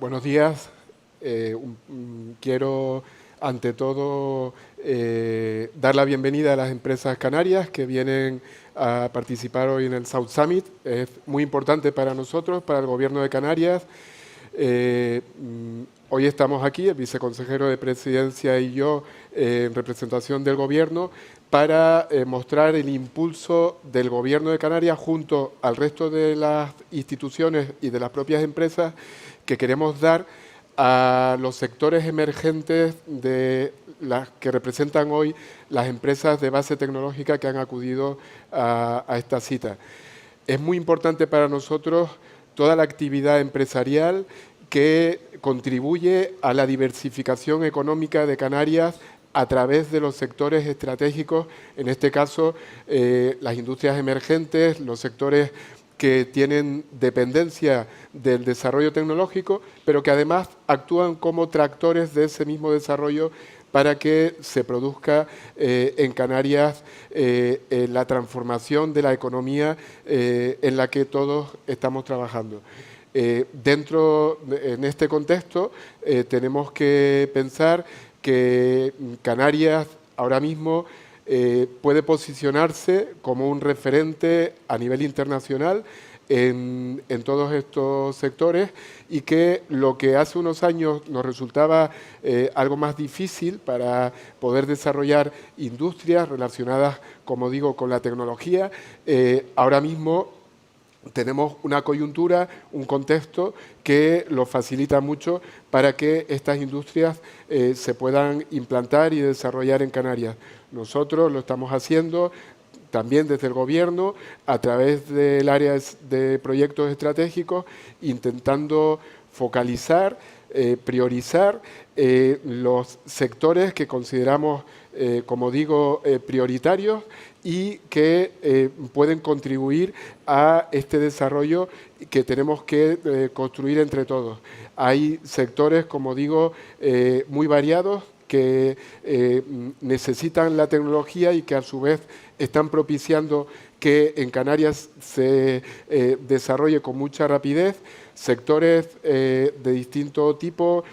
Buenos días. Quiero, ante todo, dar la bienvenida a las empresas canarias que vienen a participar hoy en el South Summit. Es muy importante para nosotros, para el Gobierno de Canarias. Hoy estamos aquí, el viceconsejero de Presidencia y yo, en representación del Gobierno, para mostrar el impulso del Gobierno de Canarias junto al resto de las instituciones y de las propias empresas que queremos dar a los sectores emergentes de las que representan hoy las empresas de base tecnológica que han acudido a esta cita. Es muy importante para nosotros toda la actividad empresarial que contribuye a la diversificación económica de Canarias a través de los sectores estratégicos, en este caso las industrias emergentes, los sectores que tienen dependencia del desarrollo tecnológico, pero que además actúan como tractores de ese mismo desarrollo para que se produzca en Canarias la transformación de la economía en la que todos estamos trabajando. En este contexto, tenemos que pensar que Canarias ahora mismo puede posicionarse como un referente a nivel internacional en todos estos sectores y que lo que hace unos años nos resultaba algo más difícil para poder desarrollar industrias relacionadas, como digo, con la tecnología, ahora mismo tenemos una coyuntura, un contexto que lo facilita mucho para que estas industrias se puedan implantar y desarrollar en Canarias. Nosotros lo estamos haciendo también desde el Gobierno, a través del área de proyectos estratégicos, intentando focalizar, priorizar los sectores que consideramos, como digo, prioritarios y que pueden contribuir a este desarrollo que tenemos que construir entre todos. Hay sectores, como digo, muy variados que necesitan la tecnología y que a su vez están propiciando que en Canarias se desarrolle con mucha rapidez. Sectores de distinto tipo,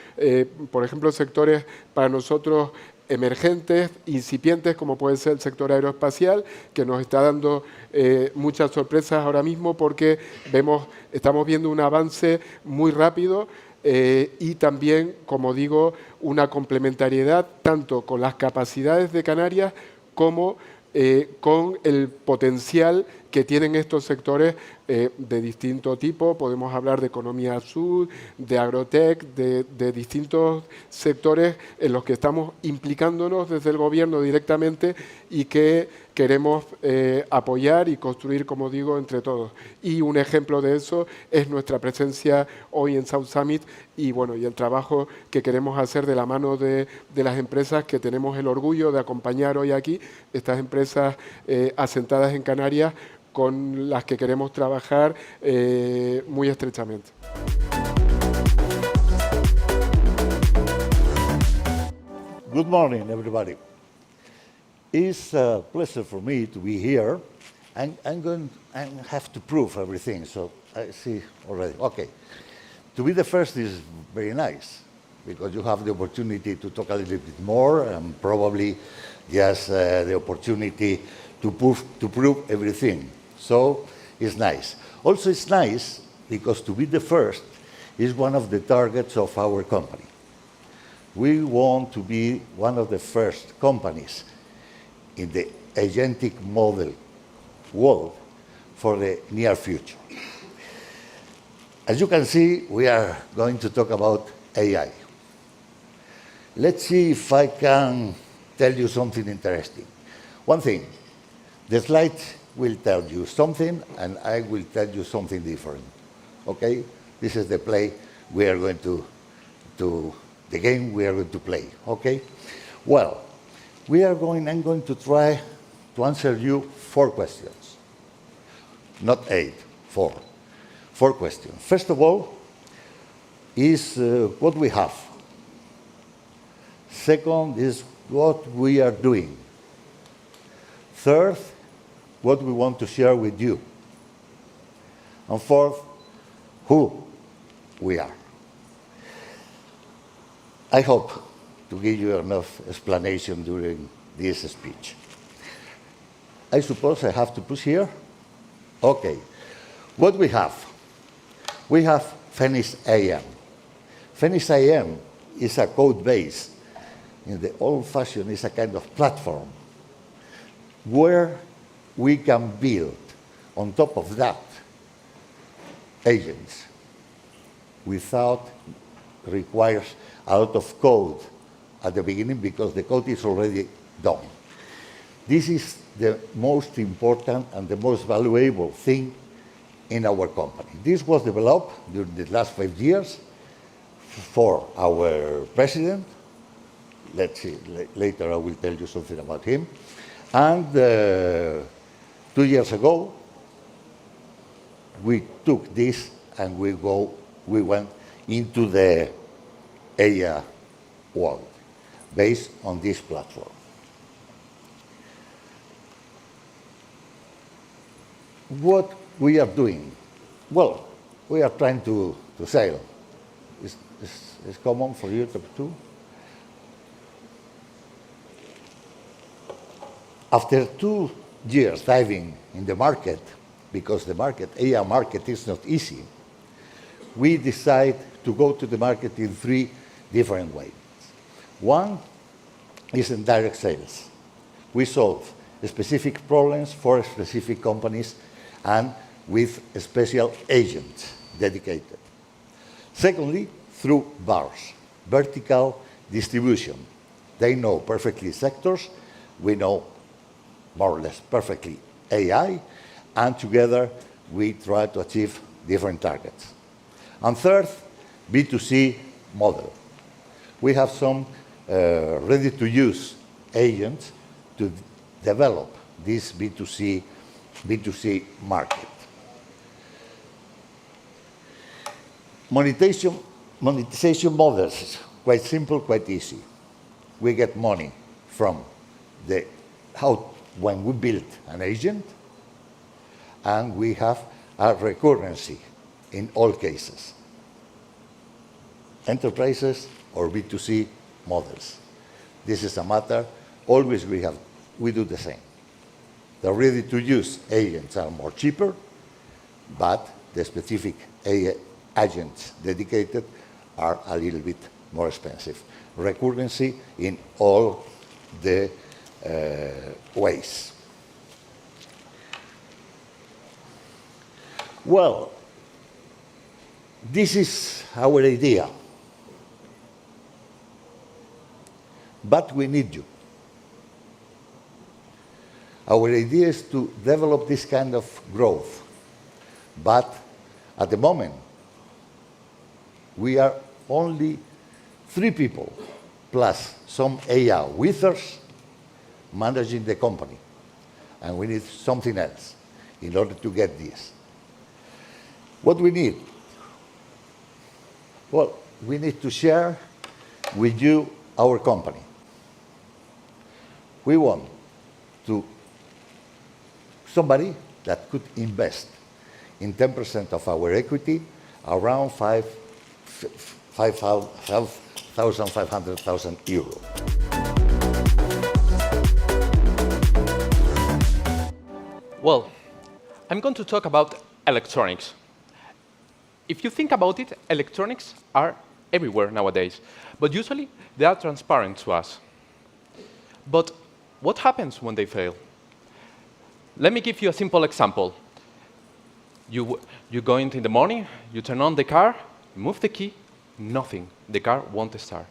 por ejemplo, sectores para nosotros emergentes, incipientes, como puede ser el sector aeroespacial, que nos está dando muchas sorpresas ahora mismo porque estamos viendo un avance muy rápido y también, como digo, una complementariedad tanto con las capacidades de Canarias como con el potencial que tienen estos sectores de distinto tipo. Podemos hablar de economía azul, de agrotech, de distintos sectores en los que estamos implicándonos desde el Gobierno directamente y que queremos apoyar y construir, como digo, entre todos. Y un ejemplo de eso es nuestra presencia hoy en South Summit y, bueno, y el trabajo que queremos hacer de la mano de las empresas que tenemos el orgullo de acompañar hoy aquí, estas empresas asentadas en Canarias, con las que queremos trabajar muy estrechamente. Good morning, everybody. It's a pleasure for me to be here. I have to prove everything, so I see already. Okay. To be the first is very nice, because you have the opportunity to talk a little bit more, and probably just the opportunity to prove everything. So it's nice. Also, it's nice because to be the first is one of the targets of our company. We want to be one of the first companies in the agentic model world for the near future. As you can see, we are going to talk about AI. Let's see if I can tell you something interesting. One thing, the slides will tell you something, and I will tell you something different. Okay? This is the play we are going to the game we are going to play. Okay? Well, I'm going to try to answer you 4 questions. Not 8, 4. 4 questions. First of all, is what we have. Second is what we are doing. Third, what we want to share with you. And fourth, who we are. I hope to give you enough explanation during this speech. I suppose I have to push here? Okay. What we have? We have Phoenix AM. Phoenix AM is a code base. In the old-fashioned, is a kind of platform where we can build, on top of that, agents without requires a lot of code at the beginning because the code is already done. This is the most important and the most valuable thing in our company. This was developed during the last 5 years for our president. Let's see, later I will tell you something about him. And 2 years ago, we took this and we went into the AI world based on this platform. What we are doing? Well, we are trying to sell. It's common for you too? After 2 years diving in the market, because the market, AI market is not easy, we decide to go to the market in 3 different ways. One is in direct sales. We solve specific problems for specific companies and with special agents dedicated. Secondly, through VARs, vertical distribution. They know perfectly sectors, we know more or less perfectly AI, and together we try to achieve different targets. And third, B2C model. We have some ready-to-use agents to develop this B2C market. Monetization models, quite simple, quite easy. We get money from when we build an agent, and we have a recurrency in all cases. Enterprises or B2C models. This is a matter, always we do the same. The ready-to-use agents are more cheaper, but the specific agents dedicated are a little bit more expensive. Recurrency in all the ways. Well, this is our idea. But we need you. Our idea is to develop this kind of growth. But at the moment, we are only 3 people, plus some AI wizards managing the company. And we need something else in order to get this. What we need? Well, we need to share with you our company. We want somebody that could invest in 10% of our equity, around 500,000 euros. Well, I'm going to talk about electronics. If you think about it, electronics are everywhere nowadays, but usually they are transparent to us. But what happens when they fail? Let me give you a simple example. You go in the morning, you turn on the car, move the key, nothing. The car won't start.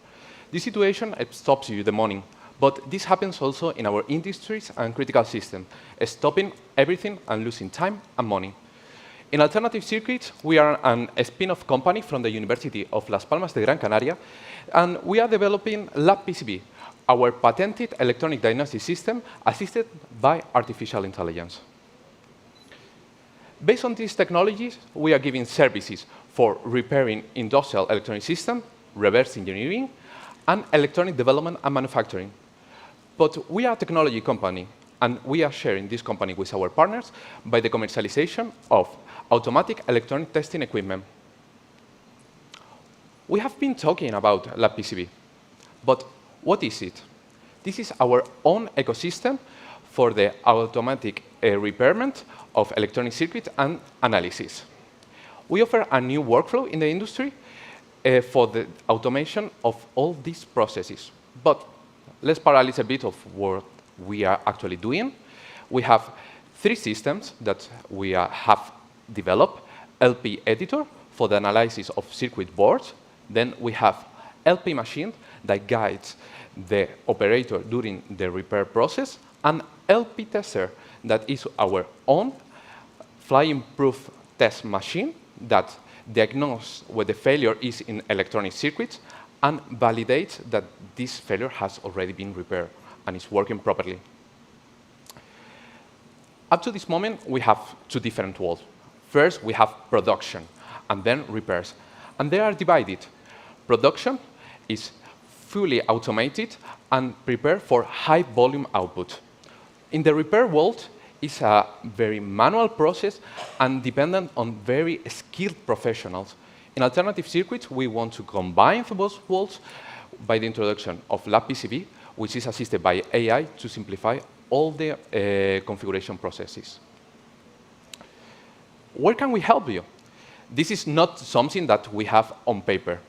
This situation stops you in the morning, but this happens also in our industries and critical systems, stopping everything and losing time and money. In Alternative Circuits, we are a spin-off company from the University of Las Palmas de Gran Canaria, and we are developing Lab PCB, our patented electronic diagnostic system assisted by artificial intelligence. Based on these technologies, we are giving services for repairing industrial electronic systems, reverse engineering, and electronic development and manufacturing. But we are a technology company, and we are sharing this company with our partners by the commercialization of automatic electronic testing equipment. We have been talking about Lab PCB, But what is it? This is our own ecosystem for the automatic repairment of electronic circuits and analysis. We offer a new workflow in the industry for the automation of all these processes. But let's parallel a bit of what we are actually doing. We have 3 systems that we have developed. LP editor for the analysis of circuit boards. Then we have LP machine that guides the operator during the repair process, and LP tester that is our own flying-proof test machine that diagnoses where the failure is in electronic circuits and validates that this failure has already been repaired and is working properly. Up to this moment, we have 2 different worlds. First, we have production, and then repairs. And they are divided. Production is fully automated and prepared for high volume output. In the repair world, it's a very manual process and dependent on very skilled professionals. In alternative circuits, we want to combine both worlds by the introduction of lab PCB, which is assisted by AI to simplify all the configuration processes. Where can we help you? This is not something that we have on paper.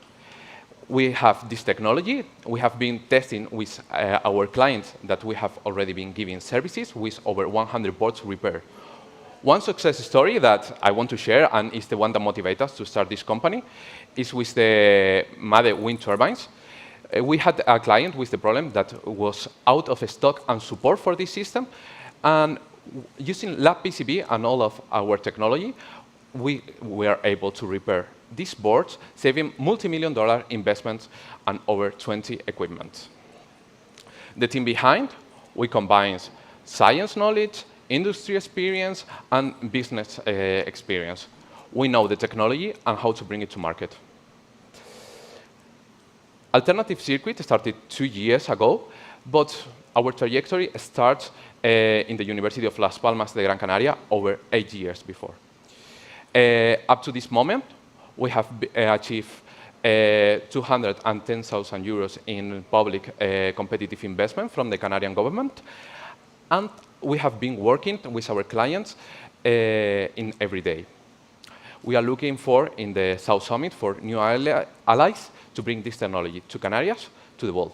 We have this technology. We have been testing with our clients that we have already been giving services with over 100 boards repaired. One success story that I want to share, and is the one that motivates us to start this company, is with the MADE wind turbines. We had a client with the problem that was out of stock and support for this system, and using lab PCB and all of our technology, we were able to repair these boards, saving multi-million-dollar investments and over 20 equipment. The team behind, we combine science knowledge, industry experience, and business experience. We know the technology and how to bring it to market. Alternative circuit started 2 years ago, but our trajectory starts in the University of Las Palmas de Gran Canaria over 8 years before. Up to this moment, we have achieved 210,000 euros in public competitive investment from the Canarian government, and we have been working with our clients in every day. We are looking for, in the South Summit, for new allies to bring this technology to Canarias, to the world.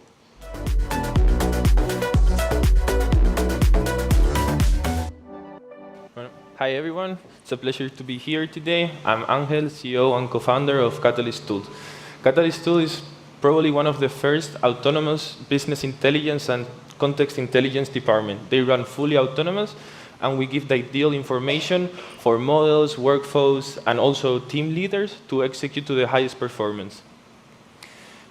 Hi everyone, it's a pleasure to be here today. I'm Angel, CEO and co-founder of Catalyst Tools. Catalyst Tools is probably one of the first autonomous business intelligence and context intelligence department. They run fully autonomous, and we give the ideal information for models, workflows, and also team leaders to execute to the highest performance.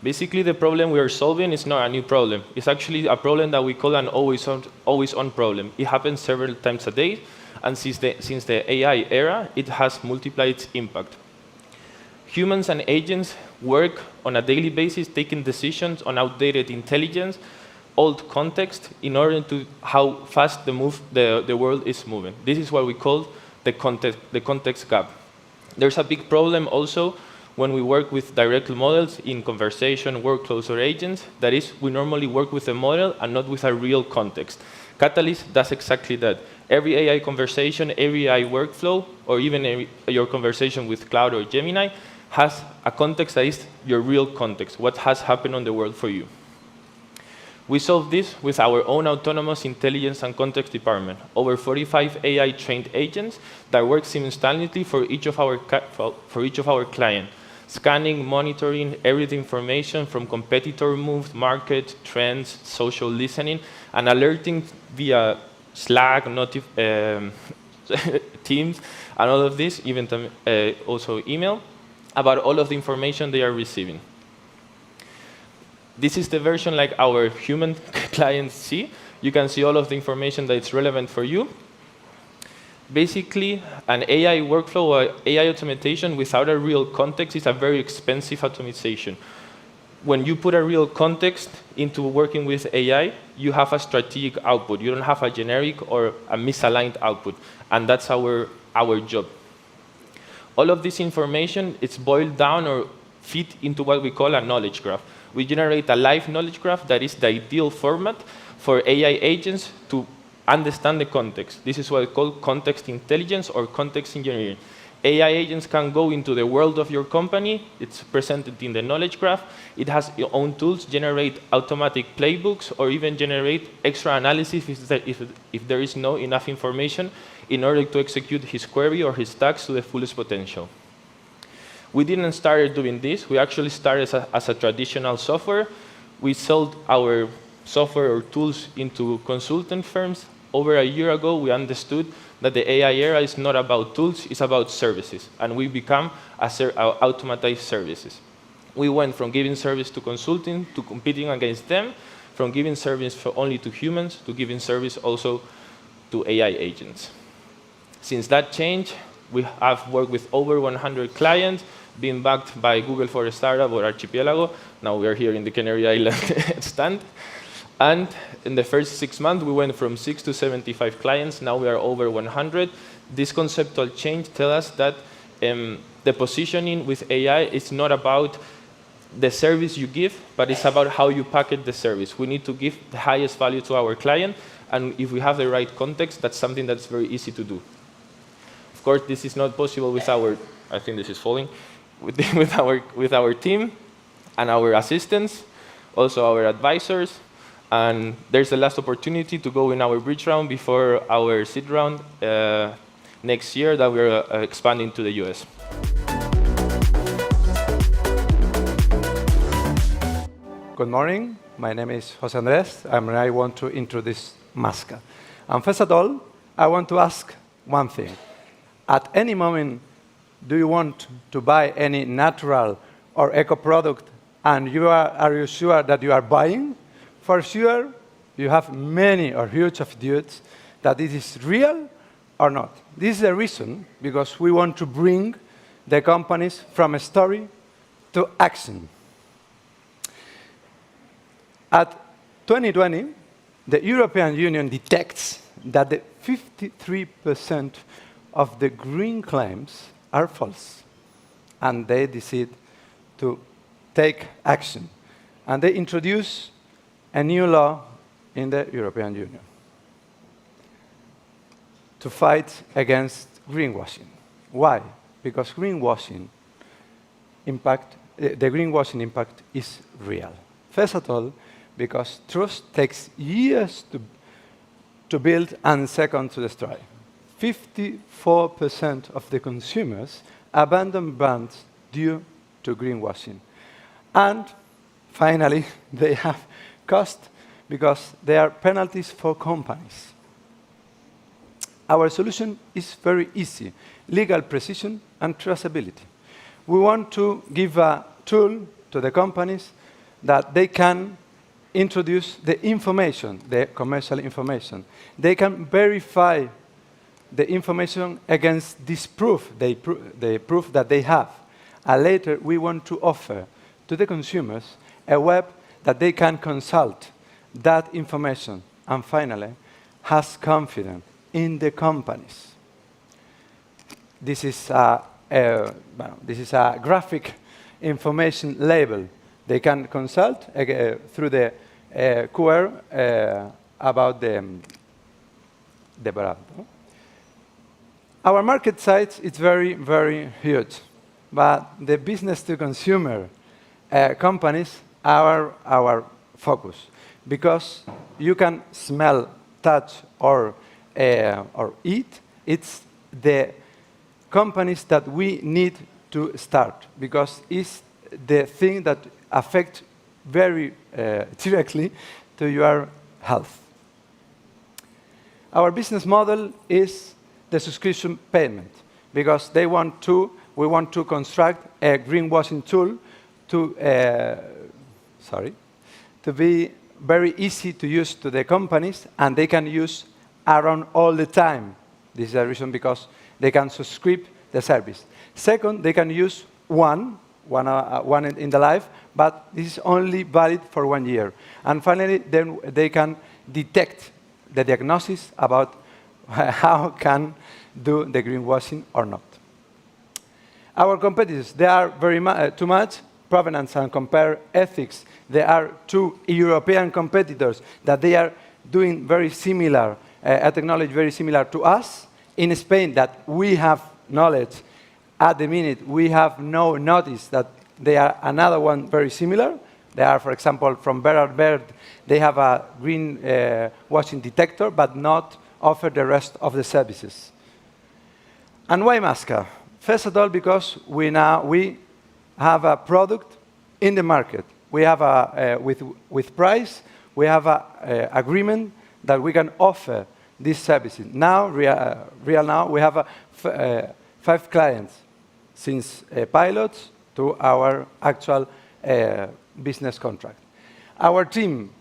Basically, the problem we are solving is not a new problem. It's actually a problem that we call an always-on problem. It happens several times a day, and since the AI era, it has multiplied its impact. Humans and agents work on a daily basis, taking decisions on outdated intelligence, old context, in order to how fast the world is moving. This is what we call the context gap. There's a big problem also when we work with direct models in conversation, workflows, or agents. That is, we normally work with a model and not with a real context. Catalyst does exactly that. Every AI conversation, every AI workflow, or even your conversation with Cloud or Gemini has a context that is your real context, what has happened on the world for you. We solve this with our own autonomous intelligence and context department, over 45 AI-trained agents that work simultaneously for each of our clients, scanning, monitoring every information from competitor moves, market, trends, social listening, and alerting via Slack, Teams, and all of this, even also email, about all of the information they are receiving. This is the version like our human clients see. You can see all of the information that is relevant for you. Basically, an AI workflow or AI automation without a real context is a very expensive automation. When you put a real context into working with AI, you have a strategic output. You don't have a generic or a misaligned output, and that's our job. All of this information is boiled down or fit into what we call a knowledge graph. we generate a live knowledge graph that is the ideal format for AI agents to understand the context. This is what we call context intelligence or context engineering. AI agents can go into the world of your company. It's presented in the knowledge graph. It has your own tools, generate automatic playbooks, or even generate extra analysis if there is no enough information in order to execute his query or his task to the fullest potential. We didn't start doing this. We actually started as a traditional software. We sold our software or tools into consultant firms. Over a year ago, we understood that the AI era is not about tools, it's about services. And we become automatized services. We went from giving service to consulting to competing against them, from giving service only to humans to giving service also to AI agents. Since that change, we have worked with over 100 clients, being backed by Google for a Startup or Archipelago. Now we are here in the Canary Island stand. And in the first 6 months, we went from 6 to 75 clients. Now we are over 100. This conceptual change tells us that the positioning with AI is not about the service you give, but it's about how you package the service. We need to give the highest value to our client, and if we have the right context, that's something that's very easy to do. Of course, this is not possible with our, I think this is falling, with our team and our assistants, also our advisors. And there's the last opportunity to go in our bridge round before our seed round next year that we're expanding to the US. Good morning. My name is José Andrés, and I want to introduce Masca. And first of all, I want to ask one thing. At any moment, do you want to buy any natural or eco product, and are you sure that you are buying? For sure, you have many or huge of doubts that it is real or not. This is the reason, because we want to bring the companies from a story to action. At 2020, the European Union detects that the 53% of the green claims are false, and they decide to take action. And they introduce a new law in the European Union to fight against greenwashing. Why? Because the greenwashing impact is real. First of all, because trust takes years to build and second to destroy. 54% of the consumers abandon brands due to greenwashing. And finally, they have cost because there are penalties for companies. Our solution is very easy: legal precision and traceability. We want to give a tool to the companies that they can introduce the information, the commercial information. They can verify the information against this proof, the proof that they have. And later, we want to offer to the consumers a web that they can consult that information, and finally, has confidence in the companies. This is a graphic information label. They can consult through the QR about the brand. Our market size is very, very huge, but the business-to-consumer companies are our focus, because you can smell, touch, or eat. It's the companies that we need to start, because it's the thing that affects very directly to your health. Our business model is the subscription payment, because we want to construct a greenwashing tool to be very easy to use to the companies, and they can use around all the time. This is the reason, because they can subscribe the service. Second, they can use one in the life, but this is only valid for 1 year. And finally, then they can detect the diagnosis about how can do the greenwashing or not. Our competitors, they are too much, provenance and compare ethics, there are two European competitors that they are doing very similar, a technology very similar to us. In Spain, that we have knowledge, at the minute, we have no notice that they are another one very similar. They are, for example, from Bird, they have a green washing detector, but not offer the rest of the services. And why Masca? First of all, because we have a product in the market. We have with price, we have an agreement that we can offer these services. Now, real now, we have 5 clients, since pilots to our actual business contract. Our team,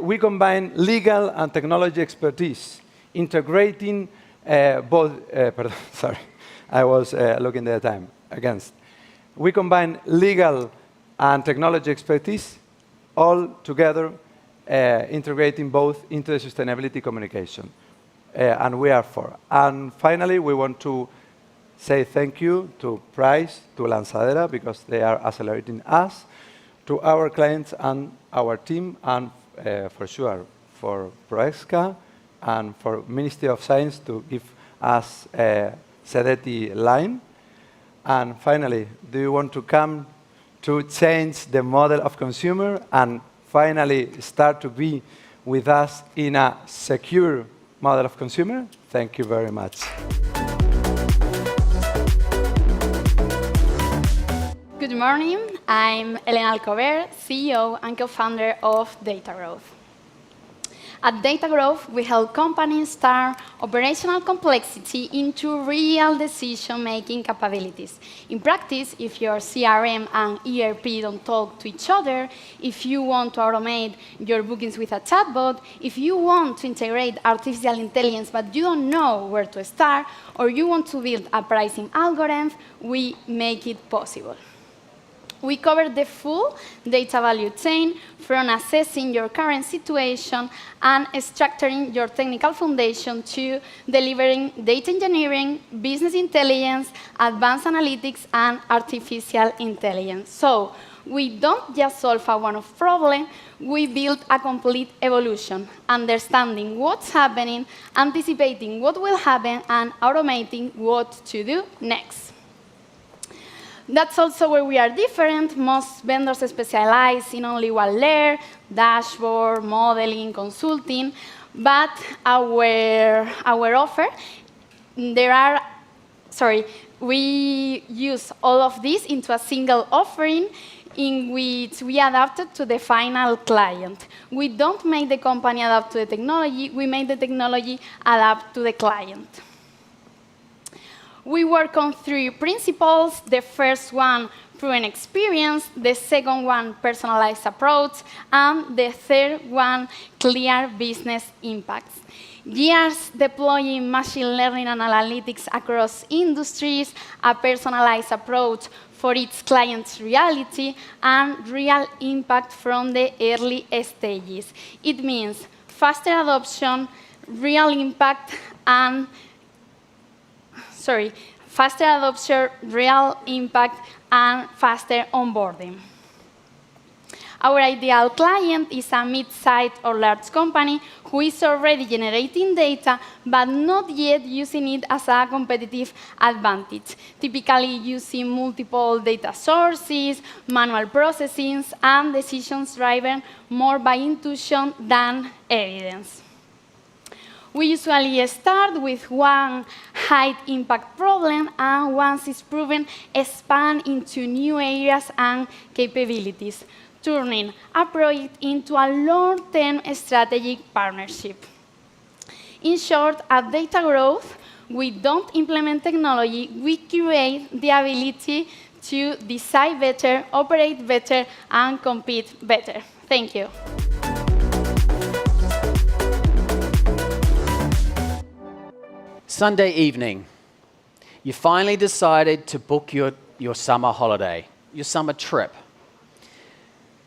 we combine legal and technology expertise, integrating both, sorry, I was looking at the time, against. We combine legal and technology expertise all together, integrating both into the sustainability communication. And we are for. And finally, we want to say thank you to Price, to Lanzadera, because they are accelerating us, to our clients and our team, and for sure, for Proexca and for Ministry of Science to give us a SEDETI line. And finally, do you want to come to change the model of consumer and finally start to be with us in a secure model of consumer? Thank you very much. Good morning. I'm Elena Alcover, CEO and co-founder of Data Growth. At Data Growth, we help companies turn operational complexity into real decision-making capabilities. In practice, if your CRM and ERP don't talk to each other, if you want to automate your bookings with a chatbot, if you want to integrate artificial intelligence but you don't know where to start, or you want to build a pricing algorithm, we make it possible. We cover the full data value chain, from assessing your current situation and structuring your technical foundation to delivering data engineering, business intelligence, advanced analytics, and artificial intelligence. So we don't just solve a one-off problem, we build a complete evolution, understanding what's happening, anticipating what will happen, and automating what to do next. That's also where we are different. Most vendors specialize in only one layer, dashboard, modeling, consulting. But our offer, we use all of this into a single offering in which we adapt it to the final client. We don't make the company adapt to the technology, we make the technology adapt to the client. We work on 3 principles. The first one, proven experience. The second one, personalized approach. And the third one, clear business impacts. Years deploying machine learning and analytics across industries, a personalized approach for each client's reality, and real impact from the early stages. It means faster adoption, real impact, and faster adoption, real impact, and faster onboarding. Our ideal client is a mid-sized or large company who is already generating data, but not yet using it as a competitive advantage, typically using multiple data sources, manual processing, and decisions driven more by intuition than evidence. We usually start with one high-impact problem, and once it's proven, expand into new areas and capabilities, turning a project into a long-term strategic partnership. In short, at Data Growth, we don't implement technology, we create the ability to decide better, operate better, and compete better. Thank you. Sunday evening, you finally decided to book your summer holiday, your summer trip.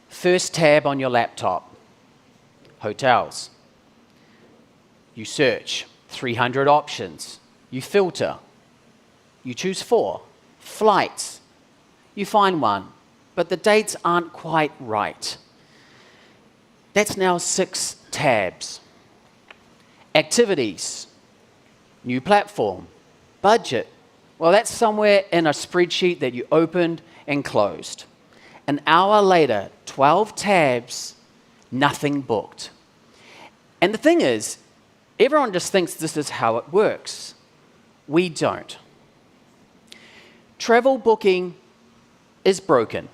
First tab on your laptop, hotels. You search, 300 options. You filter. You choose 4, flights. You find one, but the dates aren't quite right. That's now 6 tabs. Activities, new platform, budget. Well, that's somewhere in a spreadsheet that you opened and closed. An hour later, 12 tabs, nothing booked. And the thing is, everyone just thinks this is how it works. We don't. Travel booking is broken.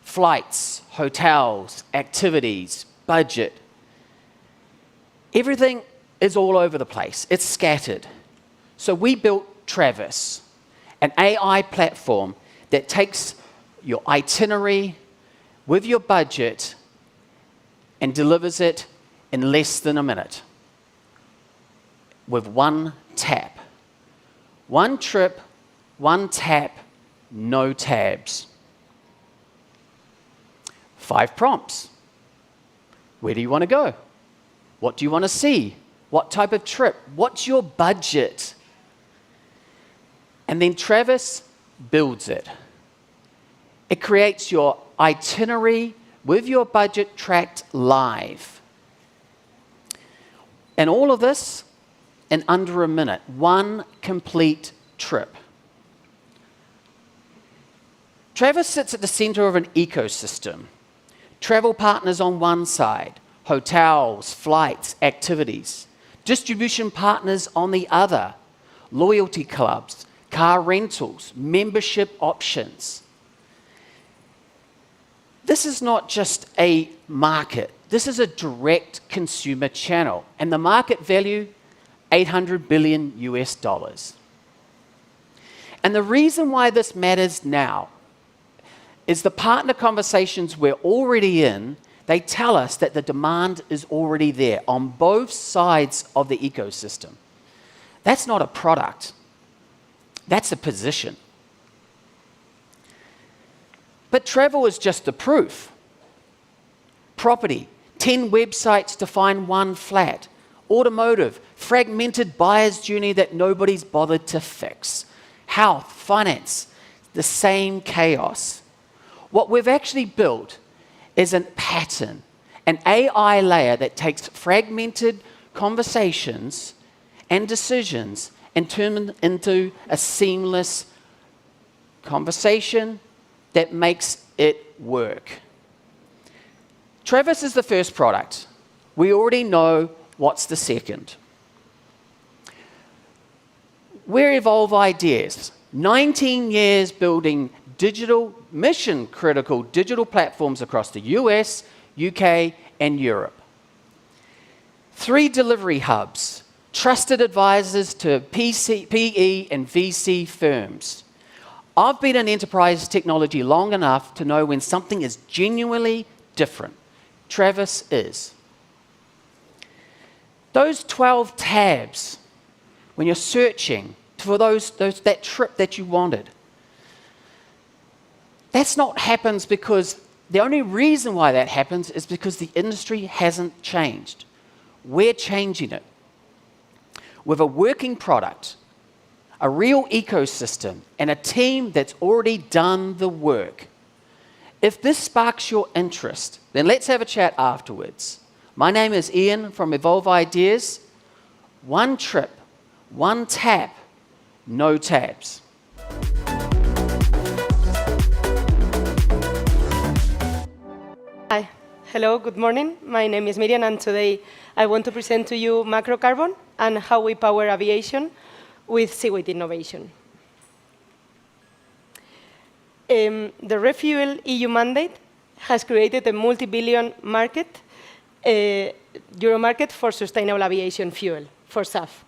Flights, hotels, activities, budget. Everything is all over the place. It's scattered. So we built Travis, an AI platform that takes your itinerary with your budget and delivers it in less than a minute with one tap. One trip, one tap, no tabs. 5 prompts. Where do you want to go? What do you want to see? What type of trip? What's your budget? And then Travis builds it. It creates your itinerary with your budget tracked live. And all of this in under a minute. One complete trip. Travis sits at the center of an ecosystem. Travel partners on one side, hotels, flights, activities. Distribution partners on the other, loyalty clubs, car rentals, membership options. This is not just a market. This is a direct consumer channel. And the market value, $800 billion US dollars. And the reason why this matters now is the partner conversations we're already in, they tell us that the demand is already there on both sides of the ecosystem. That's not a product. That's a position. But travel is just the proof. Property, 10 websites to find one flat. Automotive, fragmented buyer's journey that nobody's bothered to fix. Health, finance, the same chaos. What we've actually built is a pattern, an AI layer that takes fragmented conversations and decisions and turns them into a seamless conversation that makes it work. Travis is the first product. We already know what's the second. We're Evolve Ideas. 19 years building mission-critical digital platforms across the US, UK, and Europe. 3 delivery hubs, trusted advisors to PE and VC firms. I've been in enterprise technology long enough to know when something is genuinely different. Travis is. Those 12 tabs, when you're searching for that trip that you wanted, that's not happens because the only reason why that happens is because the industry hasn't changed. We're changing it. With a working product, a real ecosystem, and a team that's already done the work. If this sparks your interest, then let's have a chat afterwards. My name is Ian from Evolve Ideas. One trip, one tap, no tabs. Hi. Hello, good morning. My name is Miriam, and today I want to present to you macrocarbon and how we power aviation with seaweed innovation. The Refuel EU mandate has created a multi-billion market, euro market for sustainable aviation fuel, for SAF.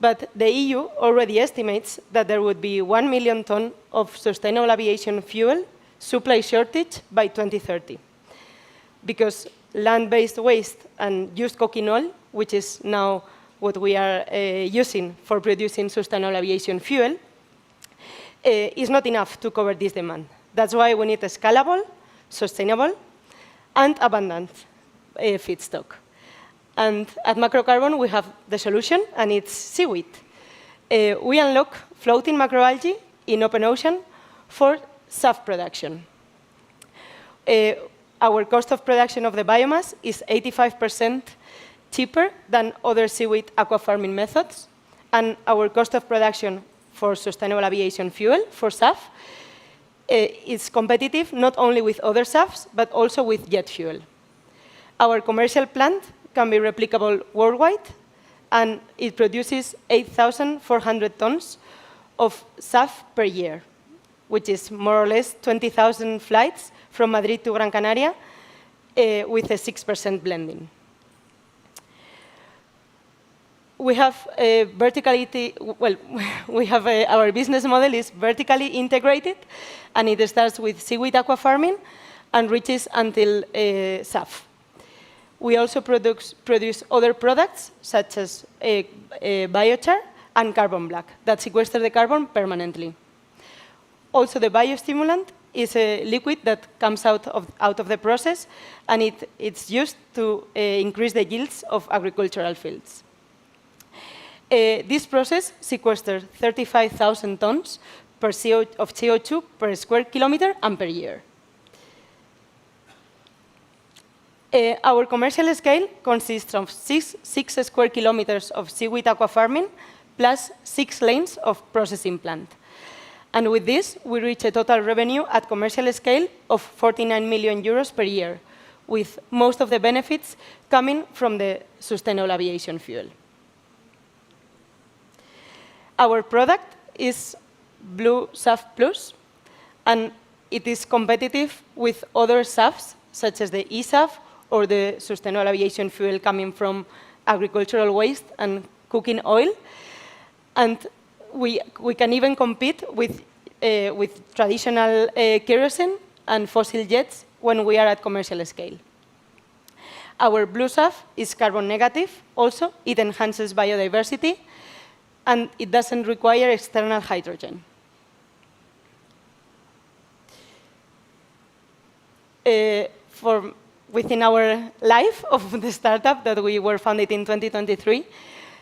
But the EU already estimates that there would be 1 million tons of sustainable aviation fuel supply shortage by 2030. Because land-based waste and used cooking oil, which is now what we are using for producing sustainable aviation fuel, is not enough to cover this demand. That's why we need a scalable, sustainable, and abundant feedstock. And at Macrocarbon, we have the solution, and it's seaweed. We unlock floating macroalgae in open ocean for SAF production. Our cost of production of the biomass is 85% cheaper than other seaweed aqua farming methods, and our cost of production for sustainable aviation fuel, for SAF, is competitive not only with other SAFs, but also with jet fuel. Our commercial plant can be replicable worldwide, and it produces 8,400 tons of SAF per year, which is more or less 20,000 flights from Madrid to Gran Canaria with a 6% blending. We have our business model is vertically integrated, and it starts with seaweed aqua farming and reaches until SAF. We also produce other products, such as biochar and carbon black, that sequester the carbon permanently. Also, the biostimulant is a liquid that comes out of the process, and it's used to increase the yields of agricultural fields. This process sequesters 35,000 tons of CO2 per square kilometer and per year. Our commercial scale consists of six square kilometers of seaweed aqua farming plus 6 lanes of processing plant. And with this, we reach a total revenue at commercial scale of 49 million euros per year, with most of the benefits coming from the sustainable aviation fuel. Our product is Blue SAF Plus, and it is competitive with other SAFs, such as the eSAF or the sustainable aviation fuel coming from agricultural waste and cooking oil. And we can even compete with traditional kerosene and fossil jets when we are at commercial scale. Our Blue SAF is carbon negative also. It enhances biodiversity, and it doesn't require external hydrogen. Within our life of the startup that we were founded in 2023,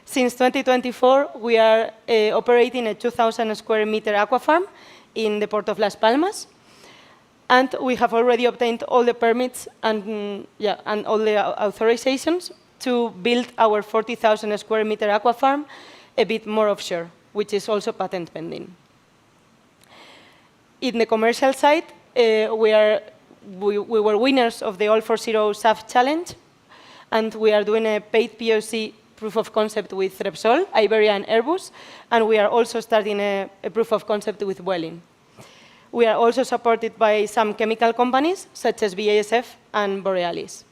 since 2024, we are operating a 2,000 square meter aqua farm in the port of Las Palmas. And we have already obtained all the permits and all the authorizations to build our 40,000 square meter aqua farm a bit more offshore, which is also patent pending. In the commercial side, we were winners of the All for Zero SAF Challenge, and we are doing a paid POC proof of concept with Repsol, Iberia, and Airbus, and we are also starting a proof of concept with Vueling. We are also supported by some chemical companies, such as BASF and Borealis.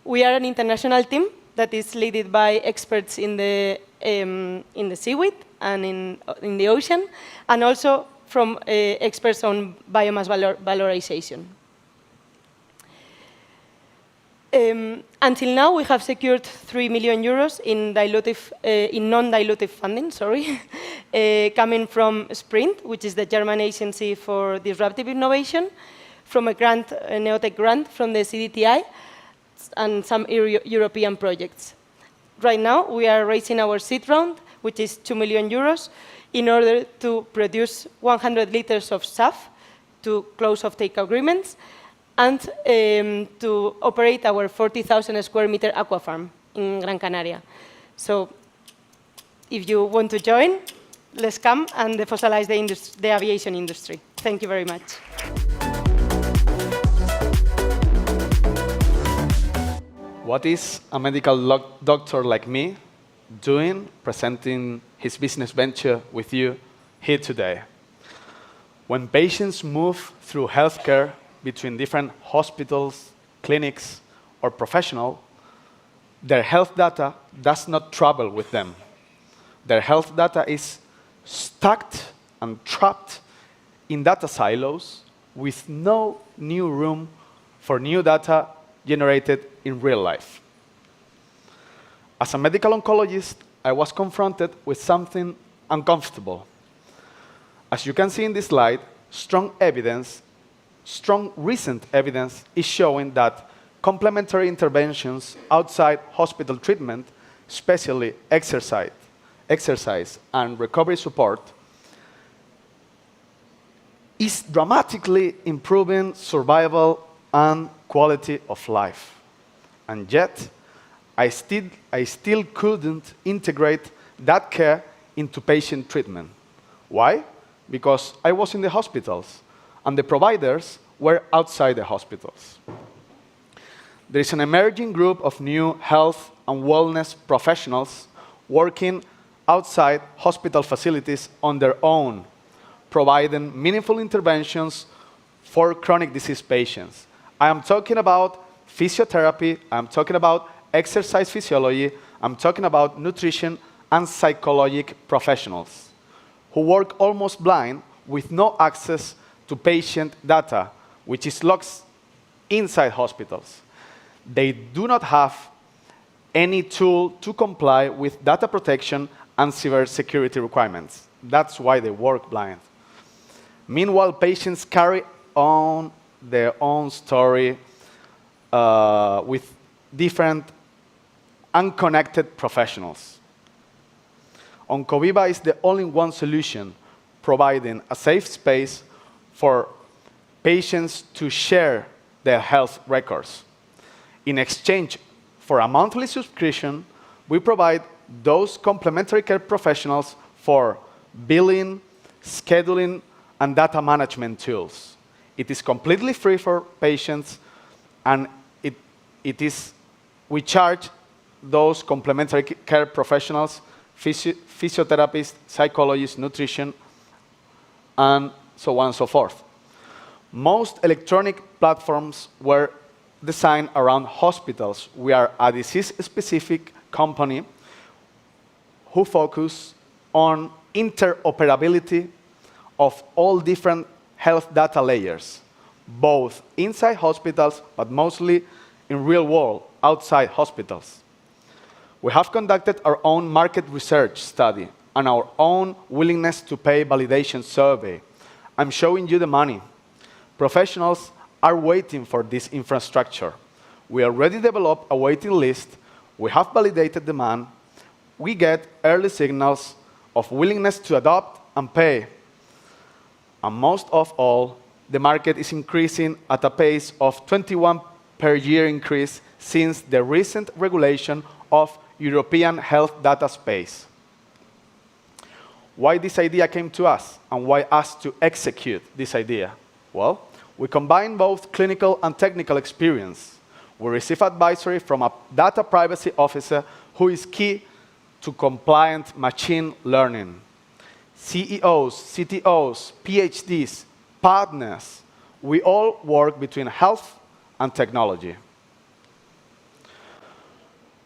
We are an international team that is led by experts in the seaweed and in the ocean, and also from experts on biomass valorization. Until now, we have secured 3 million euros in non-dilutive funding, coming from Sprint, which is the German agency for disruptive innovation, from a Neotech grant from the CDTI, and some European projects. Right now, we are raising our seed round, which is 2 million euros, in order to produce 100 liters of SAF to close offtake agreements, and to operate our 40,000 square meter aqua farm in Gran Canaria. So if you want to join, let's come and defossilize the aviation industry. Thank you very much. What is a medical doctor like me doing presenting his business venture with you here today? When patients move through healthcare between different hospitals, clinics, or professionals, their health data does not travel with them. Their health data is stuck and trapped in data silos with no new room for new data generated in real life. As a medical oncologist, I was confronted with something uncomfortable. As you can see in this slide, strong recent evidence is showing that complementary interventions outside hospital treatment, especially exercise and recovery support, is dramatically improving survival and quality of life. And yet, I still couldn't integrate that care into patient treatment. Why? Because I was in the hospitals, and the providers were outside the hospitals. There is an emerging group of new health and wellness professionals working outside hospital facilities on their own, providing meaningful interventions for chronic disease patients. I am talking about physiotherapy, I'm talking about exercise physiology, I'm talking about nutrition and psychologic professionals who work almost blind with no access to patient data, which is locked inside hospitals. They do not have any tool to comply with data protection and cybersecurity requirements. That's why they work blind. Meanwhile, patients carry on their own story with different unconnected professionals. Oncoviva is the all-in-one solution providing a safe space for patients to share their health records. In exchange for a monthly subscription, we provide those complementary care professionals for billing, scheduling, and data management tools. It is completely free for patients, and we charge those complementary care professionals, physiotherapists, psychologists, nutrition, and so on and so forth. Most electronic platforms were designed around hospitals. We are a disease-specific company who focus on interoperability of all different health data layers, both inside hospitals, but mostly in real world, outside hospitals. We have conducted our own market research study and our own willingness to pay validation survey. I'm showing you the money. Professionals are waiting for this infrastructure. We already developed a waiting list. We have validated demand. We get early signals of willingness to adopt and pay. And most of all, the market is increasing at a pace of 21 per year increase since the recent regulation of European health data space. Why this idea came to us, and why us to execute this idea? Well, we combine both clinical and technical experience. We receive advisory from a data privacy officer who is key to compliant machine learning. CEOs, CTOs, PhDs, partners, we all work between health and technology.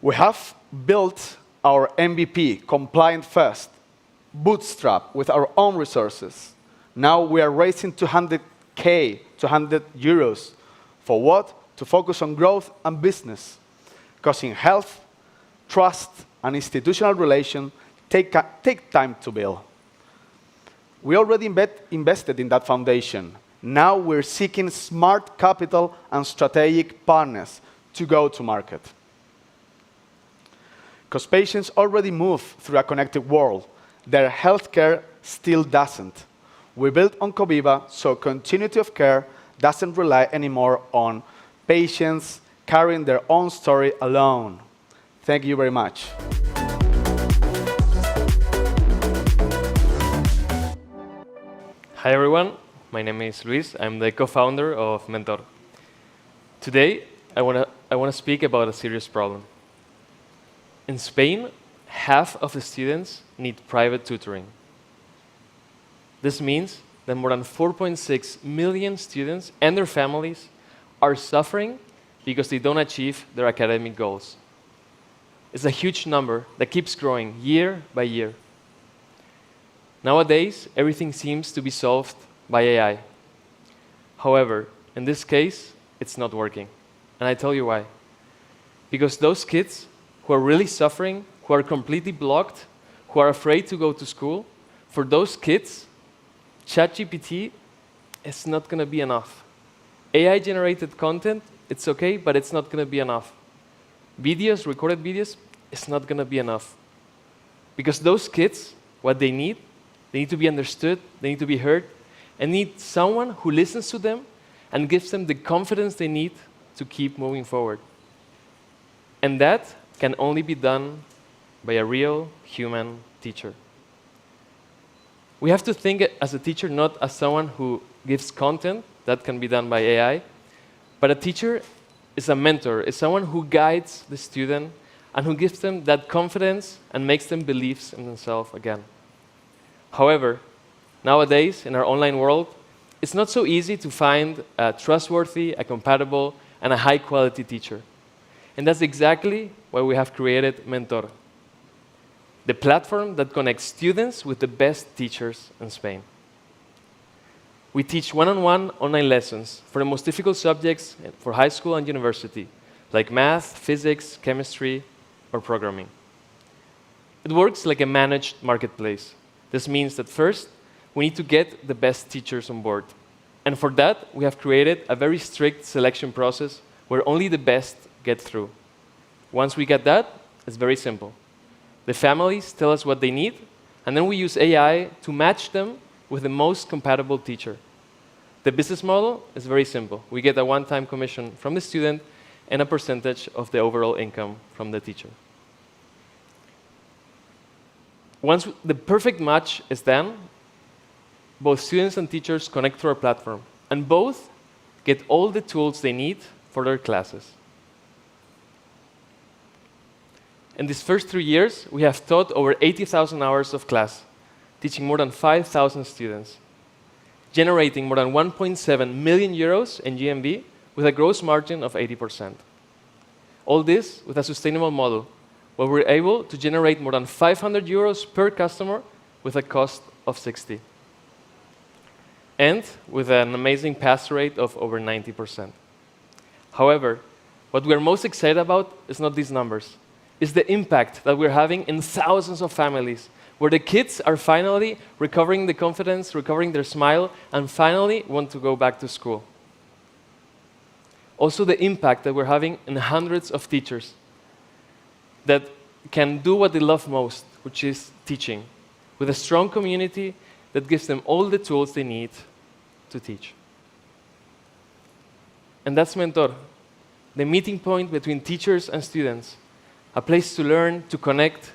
We have built our MVP, compliant first, bootstrap with our own resources. Now we are raising 200K, 200 euros. For what? To focus on growth and business. Because in health, trust and institutional relations take time to build. We already invested in that foundation. Now we're seeking smart capital and strategic partners to go to market. Because patients already move through a connected world, their healthcare still doesn't. We built Oncoviva so continuity of care doesn't rely anymore on patients carrying their own story alone. Thank you very much. Hi everyone, my name is Luis. I'm the co-founder of Mentor. Today, I want to speak about a serious problem. In Spain, half of the students need private tutoring. This means that more than 4.6 million students and their families are suffering because they don't achieve their academic goals. It's a huge number that keeps growing year by year. Nowadays, everything seems to be solved by AI. However, in this case, it's not working. And I tell you why. Because those kids who are really suffering, who are completely blocked, who are afraid to go to school, for those kids, ChatGPT is not going to be enough. AI-generated content, it's okay, but it's not going to be enough. Videos, recorded videos, it's not going to be enough. Because those kids, what they need to be understood, they need to be heard, and need someone who listens to them and gives them the confidence they need to keep moving forward. And that can only be done by a real human teacher. We have to think as a teacher not as someone who gives content, that can be done by AI, but a teacher is a mentor, is someone who guides the student and who gives them that confidence and makes them believe in themselves again. However, nowadays, in our online world, it's not so easy to find a trustworthy, a compatible, and a high-quality teacher. And that's exactly why we have created Mentor, the platform that connects students with the best teachers in Spain. We teach one-on-one online lessons for the most difficult subjects for high school and university, like math, physics, chemistry, or programming. It works like a managed marketplace. This means that first, we need to get the best teachers on board. And for that, we have created a very strict selection process where only the best get through. Once we get that, it's very simple. The families tell us what they need, and then we use AI to match them with the most compatible teacher. The business model is very simple. We get a one-time commission from the student and a percentage of the overall income from the teacher. Once the perfect match is done, both students and teachers connect to our platform, and both get all the tools they need for their classes. In these first 3 years, we have taught over 80,000 hours of class, teaching more than 5,000 students, generating more than 1.7 million euros in GMV with a gross margin of 80%. All this with a sustainable model, where we're able to generate more than 500 euros per customer with a cost of 60. And with an amazing pass rate of over 90%. However, what we're most excited about is not these numbers. It's the impact that we're having in thousands of families, where the kids are finally recovering the confidence, recovering their smile, and finally want to go back to school. Also the impact that we're having in hundreds of teachers that can do what they love most, which is teaching, with a strong community that gives them all the tools they need to teach. And that's Mentor, the meeting point between teachers and students, a place to learn, to connect,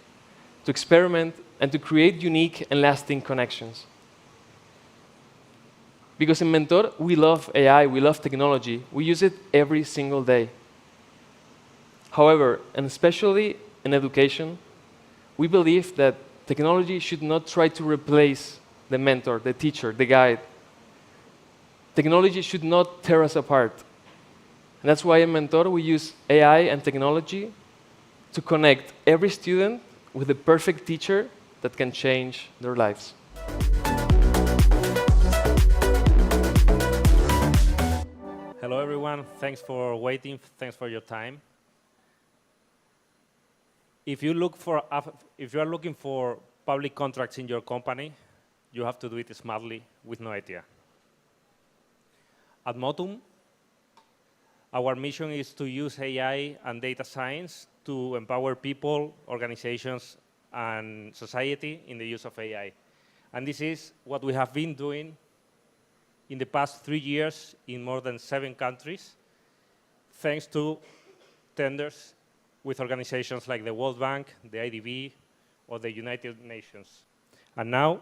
to experiment, and to create unique and lasting connections. Because in Mentor, we love AI, we love technology, we use it every single day. However, and especially in education, we believe that technology should not try to replace the mentor, the teacher, the guide. Technology should not tear us apart. And that's why in Mentor we use AI and technology to connect every student with the perfect teacher that can change their lives. Hello, everyone. Thanks for waiting. Thanks for your time. If you are looking for public contracts in your company, you have to do it smartly with no idea. At Motum, our mission is to use AI and data science to empower people, organizations, and society in the use of AI. And this is what we have been doing in the past 3 years in more than 7 countries, thanks to tenders with organizations like the World Bank, the IDB, or the United Nations. And now,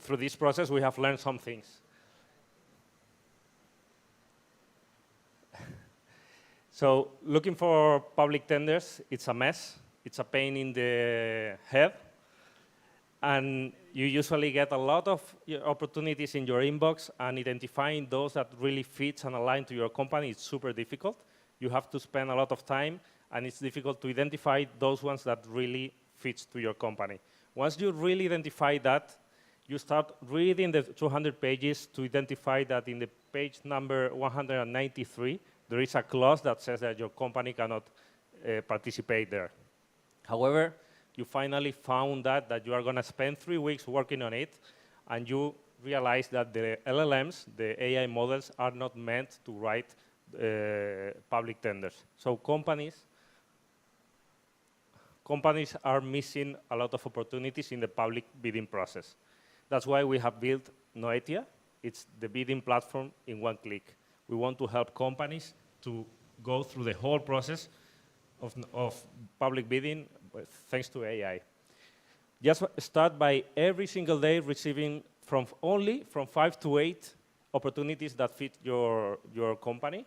through this process, we have learned some things. So looking for public tenders, it's a mess. It's a pain in the head. And you usually get a lot of opportunities in your inbox, and identifying those that really fits and align to your company is super difficult. You have to spend a lot of time, and it's difficult to identify those ones that really fits to your company. Once you really identify that, you start reading the 200 pages to identify that in the page number 193, there is a clause that says that your company cannot participate there. However, you finally found that you are going to spend 3 weeks working on it, and you realize that the LLMs, the AI models, are not meant to write public tenders. So companies are missing a lot of opportunities in the public bidding process. That's why we have built Noetia. It's the bidding platform in one click. We want to help companies to go through the whole process of public bidding thanks to AI. Just start by every single day receiving only from 5 to 8 opportunities that fit your company.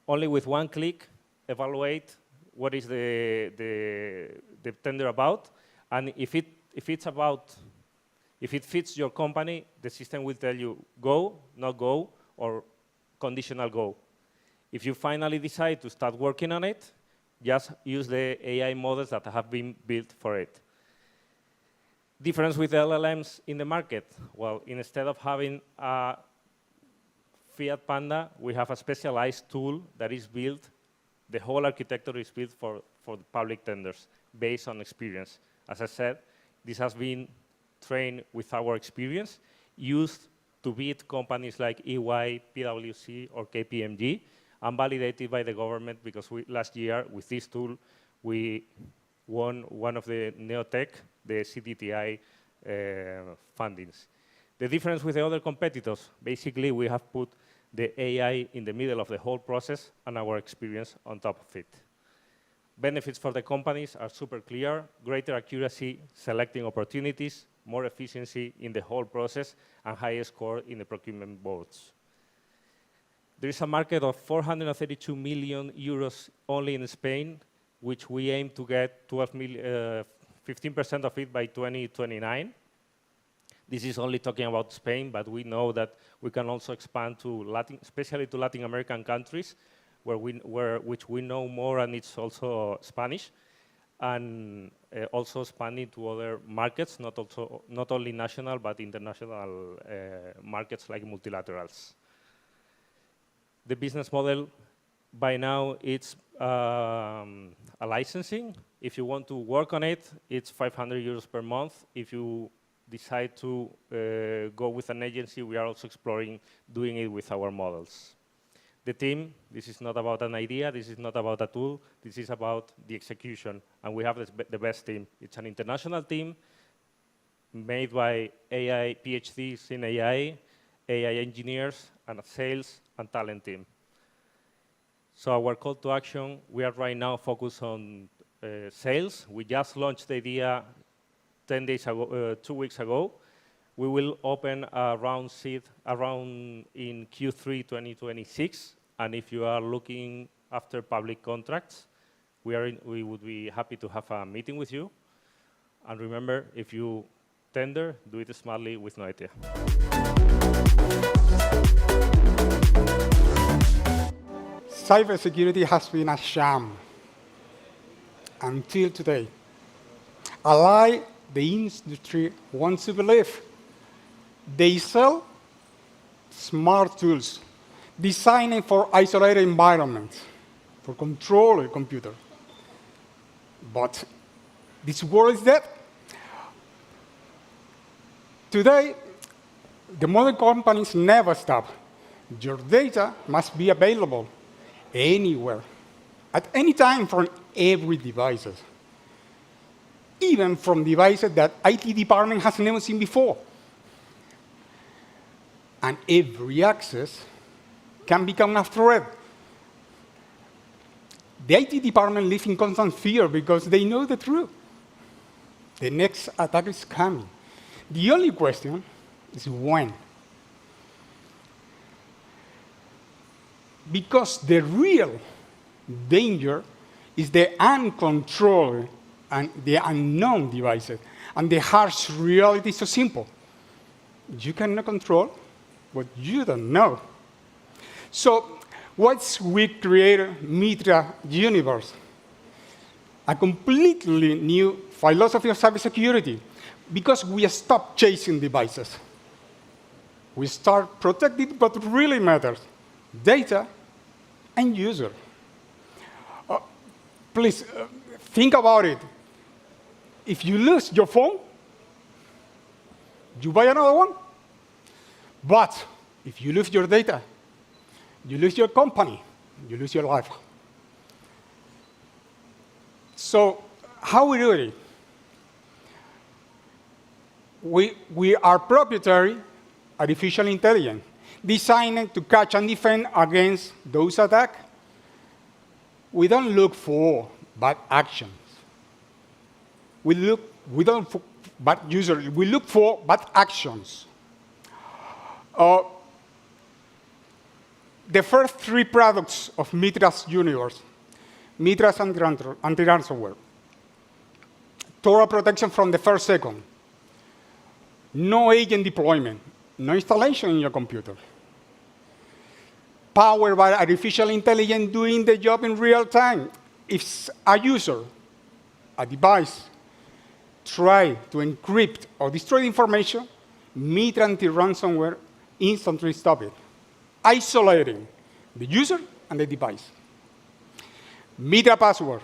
Only with one click, evaluate what is the tender about, and if it fits your company, the system will tell you go, not go, or conditional go. If you finally decide to start working on it, just use the AI models that have been built for it. Difference with LLMs in the market? Well, instead of having a Fiat Panda, we have a specialized tool that is built. The whole architecture is built for the public tenders based on experience. As I said, this has been trained with our experience, used to bid companies like EY, PwC, or KPMG, and validated by the government because last year, with this tool, we won one of the Neotech, the CDTI fundings. The difference with the other competitors, basically, we have put the AI in the middle of the whole process and our experience on top of it. Benefits for the companies are super clear: greater accuracy selecting opportunities, more efficiency in the whole process, and higher score in the procurement boards. There is a market of 432 million euros only in Spain, which we aim to get 15% of it by 2029. This is only talking about Spain, but we know that we can also expand to especially to Latin American countries, which we know more, and it's also Spanish, and also expanding to other markets, not only national, but international markets like multilaterals. The business model by now, it's a licensing. If you want to work on it, it's 500 euros per month. If you decide to go with an agency, we are also exploring doing it with our models. The team, this is not about an idea, this is not about a tool, this is about the execution, and we have the best team. It's an international team made by AI PhDs in AI engineers, and a sales and talent team. So our call to action, we are right now focused on sales. We just launched the idea 2 weeks ago. We will open a round seed in Q3 2026. And if you are looking after public contracts, we would be happy to have a meeting with you. And remember, if you tender, do it smartly with Noetia. Cybersecurity has been a sham until today. A lie the industry wants to believe. They sell smart tools designed for isolated environments, for control a computer. But this world is dead. Today, the modern companies never stop. Your data must be available anywhere, at any time, from every device, even from devices that IT department has never seen before. And every access can become a threat. The IT department lives in constant fear because they know the truth. The next attack is coming. The only question is when. Because the real danger is the uncontrolled and the unknown devices. And the harsh reality is so simple. You cannot control what you don't know. So once we create Mitra Universe, a completely new philosophy of cybersecurity, because we stop chasing devices. We start protecting what really matters: data and user. Please, think about it. If you lose your phone, you buy another one. But if you lose your data, you lose your company, you lose your life. So how we do it? we are proprietary artificial intelligence, designed to catch and defend against those attacks. We don't look for bad actions. We don't for bad users. We look for bad actions. The first 3 products of Mitra's universe, Mitra's anti-ransomware, thorough protection from the first second, no agent deployment, no installation in your computer, powered by artificial intelligence doing the job in real time. If a user, a device, try to encrypt or destroy the information, Mitra anti-ransomware instantly stop it, isolating the user and the device. Mitra password.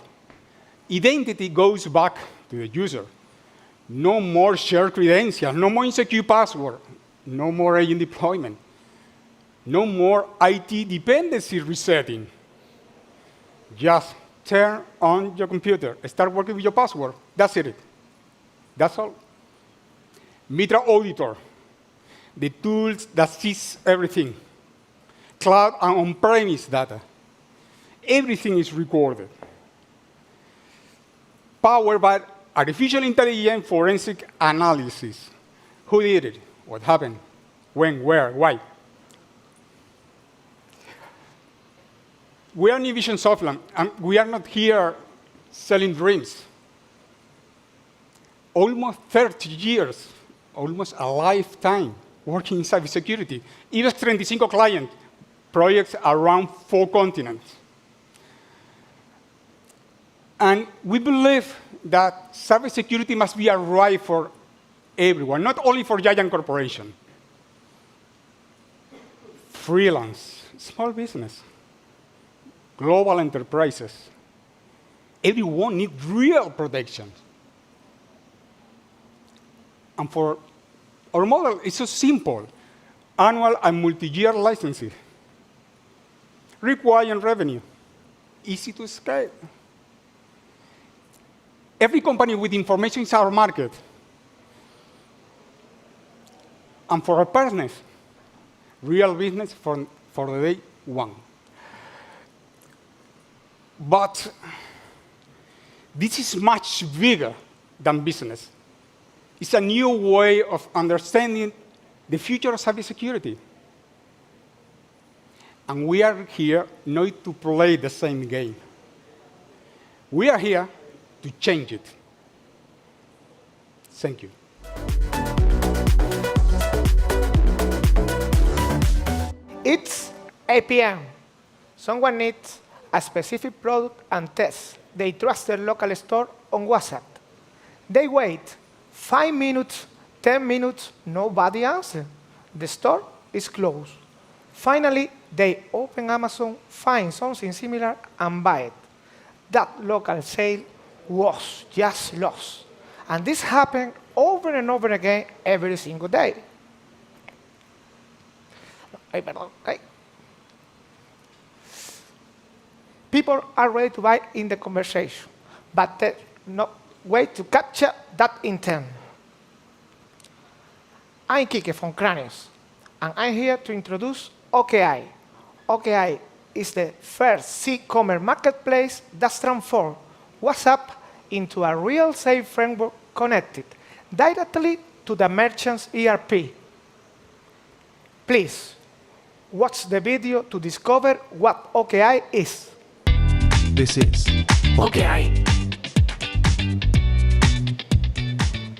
Identity goes back to the user. No more shared credentials, no more insecure password, no more agent deployment, no more IT dependency resetting. Just turn on your computer, start working with your password. That's it. That's all. Mitra Auditor, the tools that sees everything. Cloud and on-premise data. Everything is recorded. Powered by artificial intelligence forensic analysis. Who did it? What happened? When? Where? Why? We are New Vision Softland, and we are not here selling dreams. Almost 30 years, almost a lifetime working in cybersecurity. IBEX 35 client projects around 4 continents. And we believe that cybersecurity must be a right for everyone, not only for giant corporations. Freelance, small business, global enterprises. Everyone needs real protection. And for our model, it's so simple. Annual and multi-year licenses. Requiring revenue. Easy to scale. Every company with information is our market. And for our partners, real business for the day one. But this is much bigger than business. It's a new way of understanding the future of cybersecurity. And we are here not to play the same game. We are here to change it. Thank you. It's 8 p.m. Someone needs a specific product and test. They trust their local store on WhatsApp. They wait 5 minutes, 10 minutes, nobody answers. The store is closed. Finally, they open Amazon, find something similar, and buy it. That local sale was just lost. And this happened over and over again every single day. Okay. People are ready to buy in the conversation, but there's no way to capture that intent. I'm Kike from Canarias, and I'm here to introduce OKI. OKI is the first e-commerce marketplace that transformed WhatsApp into a real safe framework connected directly to the merchant's ERP. Please, watch the video to discover what OKI is. This is OKI.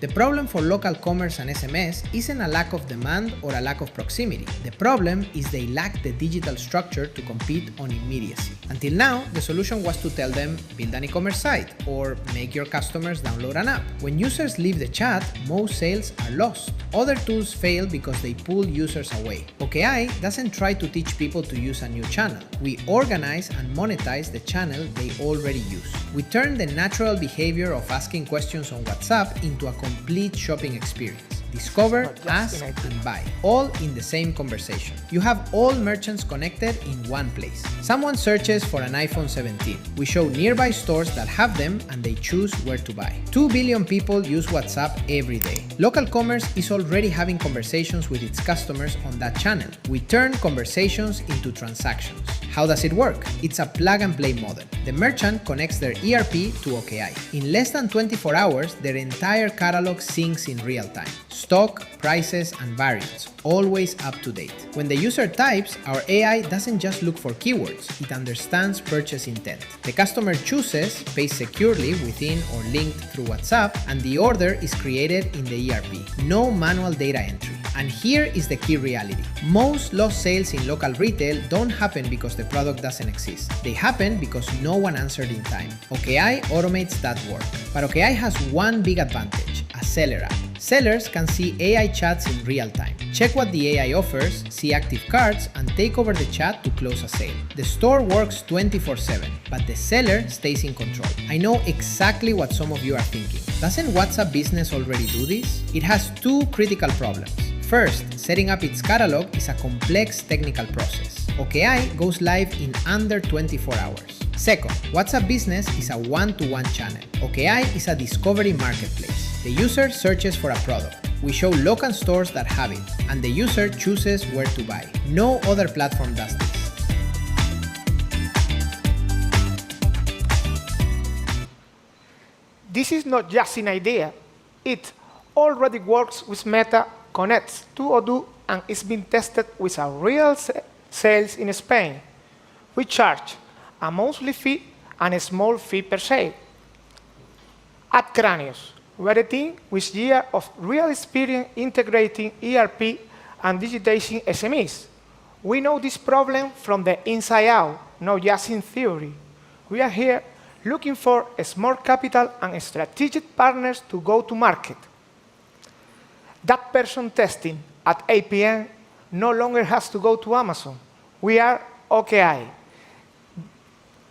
The problem for local commerce and SMS isn't a lack of demand or a lack of proximity. The problem is they lack the digital structure to compete on immediacy. Until now, the solution was to tell them, build an e-commerce site or make your customers download an app. When users leave the chat, most sales are lost. Other tools fail because they pull users away. OKI doesn't try to teach people to use a new channel. We organize and monetize the channel they already use. We turn the natural behavior of asking questions on WhatsApp into a complete shopping experience. discover, Not just ask, an idea. and buy, all in the same conversation. You have all merchants connected in one place. Someone searches for an iPhone 17. We show nearby stores that have them and they choose where to buy. 2 billion people use WhatsApp every day. Local commerce is already having conversations with its customers on that channel. We turn conversations into transactions. How does it work? It's a plug-and-play model. The merchant connects their ERP to OKI. In less than 24 hours, their entire catalog syncs in real time. Stock, prices, and variants, always up to date. When the user types, our AI doesn't just look for keywords, it understands purchase intent. The customer chooses, pays securely within or linked through WhatsApp, and the order is created in the ERP. No manual data entry. And here is the key reality. Most lost sales in local retail don't happen because the product doesn't exist. They happen because no one answered in time. OKI automates that work. But OKI has one big advantage, a seller app. Sellers can see AI chats in real time, check what the AI offers, see active cards, and take over the chat to close a sale. The store works 24/7, but the seller stays in control. I know exactly what some of you are thinking. Doesn't WhatsApp Business already do this? It has two critical problems. First, setting up its catalog is a complex technical process. OKI goes live in under 24 hours. Second, WhatsApp Business is a one-to-one channel. OKI is a discovery marketplace. The user searches for a product. We show local stores that have it, and the user chooses where to buy. No other platform does this. This is not just an idea. It already works with Meta, connects to Odoo, and is being tested with our real sales in Spain. We charge a monthly fee and a small fee per sale. At Canarias, we are a team with years of real experience integrating ERP and digitizing SMEs. We know this problem from the inside out, not just in theory. We are here looking for a smart capital and strategic partners to go to market. That person testing at 8 p.m. no longer has to go to Amazon. We are OKI.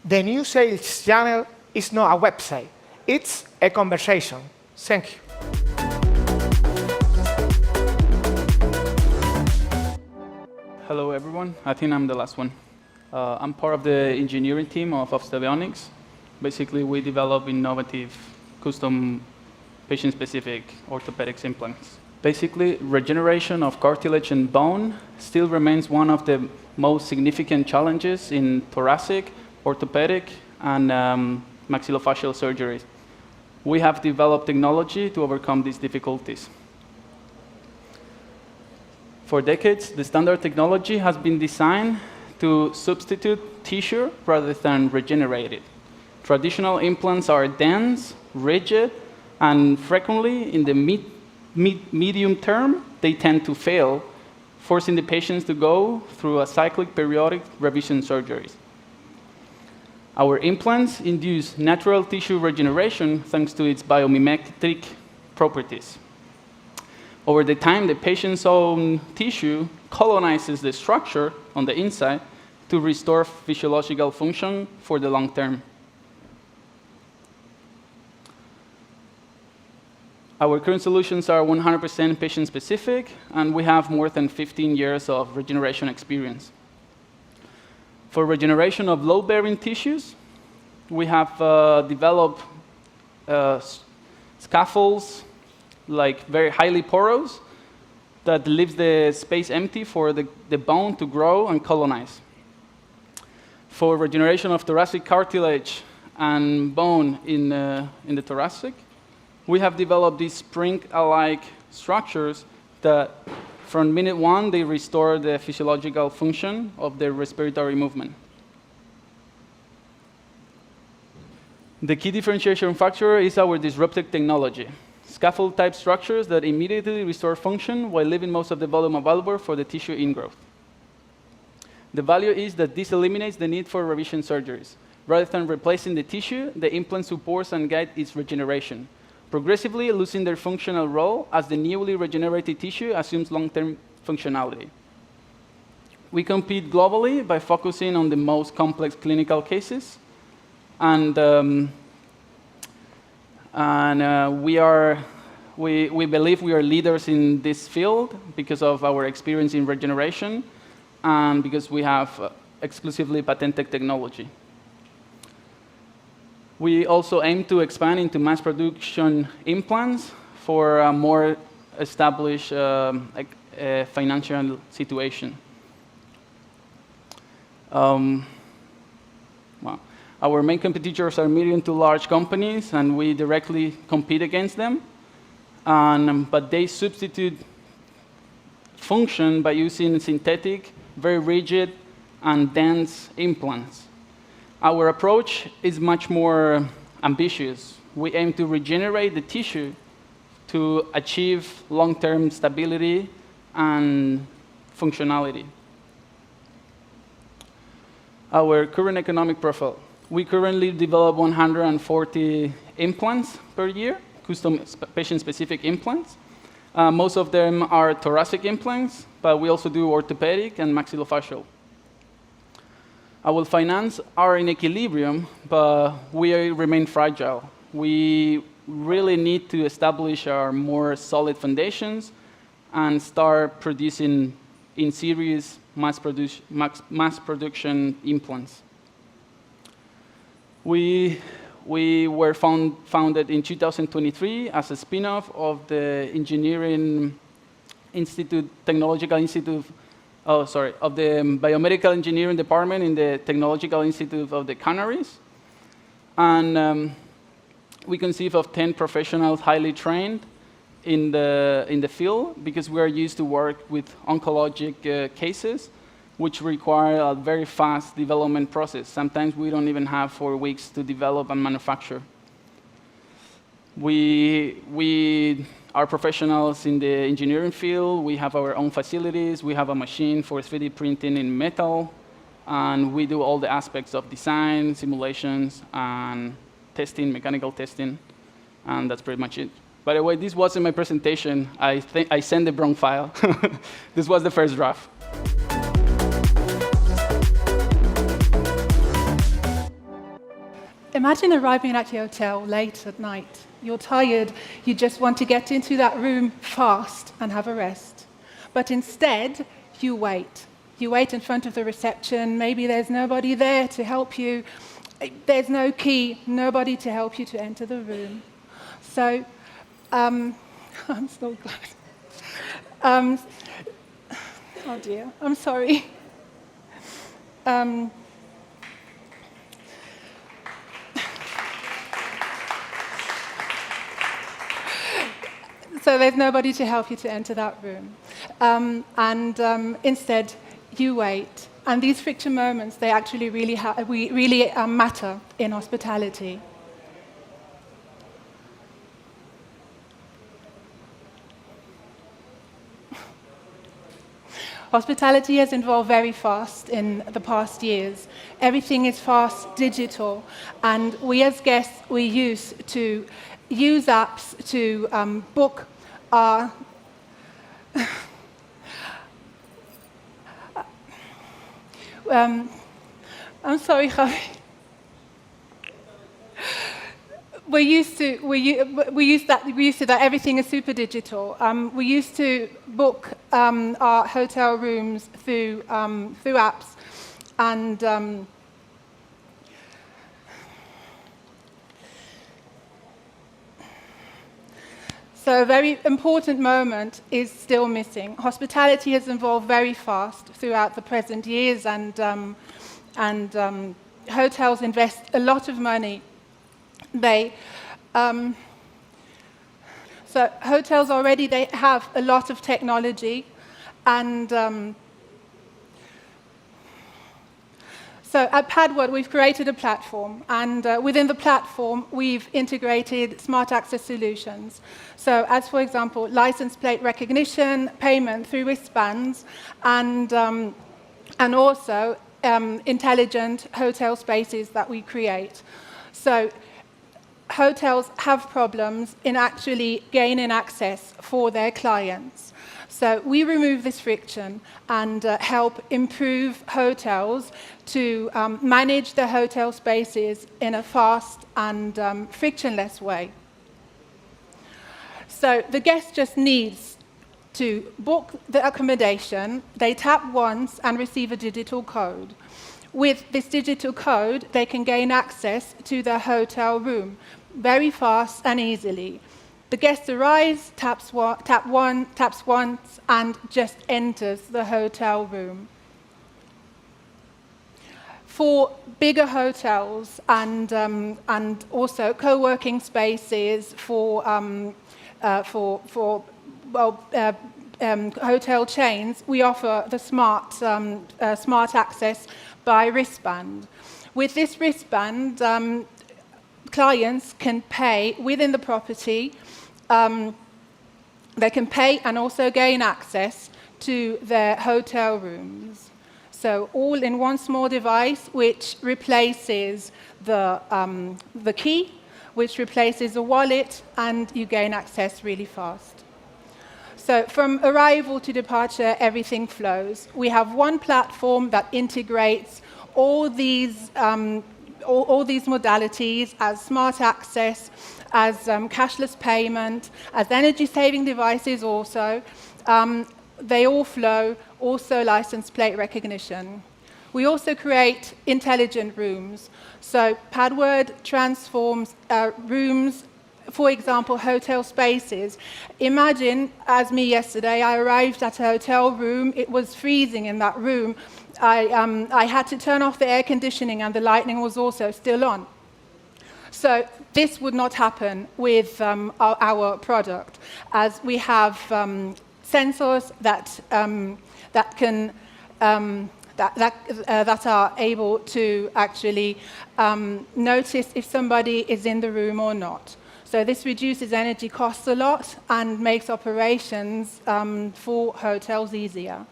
The new sales channel is not a website. It's a conversation. Thank you. Hello, everyone. I think I'm the last one. I'm part of the engineering team of Avionics. Basically, we develop innovative, custom, patient-specific orthopedics implants. Basically, regeneration of cartilage and bone still remains one of the most significant challenges in thoracic, orthopedic, and maxillofacial surgeries. We have developed technology to overcome these difficulties. For decades, the standard technology has been designed to substitute tissue rather than regenerate it. Traditional implants are dense, rigid, and frequently in the medium term, they tend to fail, forcing the patients to go through a cyclic periodic revision surgeries. Our implants induce natural tissue regeneration thanks to its biomimetic properties. Over the time, the patient's own tissue colonizes the structure on the inside to restore physiological function for the long term. Our current solutions are 100% patient-specific, and we have more than 15 years of regeneration experience. For regeneration of load-bearing tissues, we have developed scaffolds, like very highly porous, that leaves the space empty for the bone to grow and colonize. For regeneration of thoracic cartilage and bone in the thoracic, we have developed these spring-alike structures that from minute one, they restore the physiological function of the respiratory movement. The key differentiation factor is our disruptive technology, scaffold-type structures that immediately restore function while leaving most of the volume available for the tissue ingrowth. The value is that this eliminates the need for revision surgeries. Rather than replacing the tissue, the implant supports and guides its regeneration, progressively losing their functional role as the newly regenerated tissue assumes long-term functionality. We compete globally by focusing on the most complex clinical cases, and we are We believe we are leaders in this field because of our experience in regeneration and because we have exclusively patented technology. We also aim to expand into mass production implants for a more established financial situation. Well, our main competitors are medium to large companies, and we directly compete against them. But they substitute function by using synthetic, very rigid, and dense implants. Our approach is much more ambitious. We aim to regenerate the tissue to achieve long-term stability and functionality. Our current economic profile. We currently develop 140 implants per year, custom patient-specific implants. Most of them are thoracic implants, but we also do orthopedic and maxillofacial. Our finance are in equilibrium, but we remain fragile. We really need to establish our more solid foundations and start producing in series mass production implants. We were founded in 2023 as a spin-off of the Engineering Institute, Technological Institute, of the Biomedical Engineering Department in the Technological Institute of the Canaries. And we conceive of 10 professionals highly trained in the field because we are used to work with oncologic cases, which require a very fast development process. Sometimes we don't even have 4 weeks to develop and manufacture. We are professionals in the engineering field. We have our own facilities. We have a machine for 3D printing in metal. And we do all the aspects of design, simulations, and testing, mechanical testing. And that's pretty much it. By the way, this wasn't my presentation. I sent the wrong file. This was the first draft. Imagine arriving at your hotel late at night. You're tired, you just want to get into that room fast and have a rest. But instead, you wait. You wait in front of the reception. Maybe there's nobody there to help you. There's no key, nobody to help you to enter the room. So, I'm so glad. Oh dear, I'm sorry. So there's nobody to help you to enter that room. Instead, you wait. And these friction moments, they actually really matter in hospitality. Hospitality has evolved very fast in the past years. Everything is fast, digital, and we as guests, we used to use apps to book our I'm sorry, Javi. We used to that everything is super digital. We used to book our hotel rooms through apps, and so a very important moment is still missing. Hospitality has evolved very fast throughout the present years, and hotels invest a lot of money. So hotels already, they have a lot of technology, and so at Padward, we've created a platform, and within the platform, we've integrated smart access solutions. So as, for example, license plate recognition, payment through wristbands, and also intelligent hotel spaces that we create. So hotels have problems in actually gaining access for their clients. So we remove this friction and help improve hotels to manage their hotel spaces in a fast and frictionless way. So the guest just needs to book the accommodation. They tap once and receive a digital code. With this digital code, they can gain access to their hotel room very fast and easily. The guest arrives, taps once, and just enters the hotel room. For bigger hotels and also co-working spaces for hotel chains, we offer the smart access by wristband. With this wristband, clients can pay within the property. They can pay and also gain access to their hotel rooms. So all in one small device, which replaces the key, which replaces a wallet, and you gain access really fast. So from arrival to departure, everything flows. We have one platform that integrates all these modalities as smart access, as cashless payment, as energy-saving devices also. They all flow, also license plate recognition. We also create intelligent rooms. So Padword transforms rooms, for example, hotel spaces. Imagine, as me yesterday, I arrived at a hotel room. It was freezing in that room. I had to turn off the air conditioning, and the lighting was also still on. So this would not happen with our product, as we have sensors that are able to actually notice if somebody is in the room or not. So this reduces energy costs a lot and makes operations for hotels easier.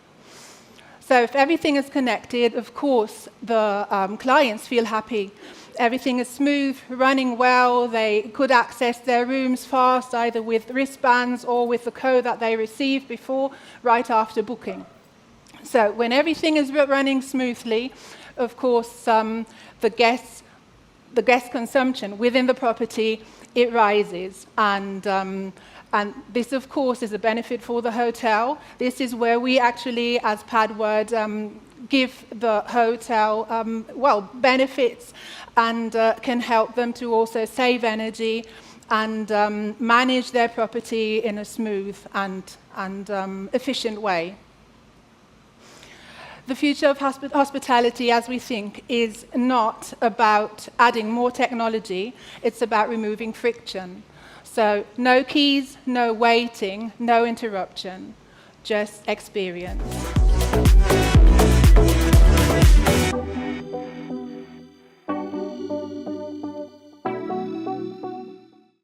So if everything is connected, of course, the clients feel happy. Everything is smooth, running well. They could access their rooms fast, either with wristbands or with the code that they received before, right after booking. So when everything is running smoothly, of course, the guest consumption within the property, it rises. And this, of course, is a benefit for the hotel. This is where we actually, as Padword, give the hotel, benefits and can help them to also save energy and manage their property in a smooth and efficient way. The future of hospitality, as we think, is not about adding more technology. It's about removing friction. So no keys, no waiting, no interruption, just experience.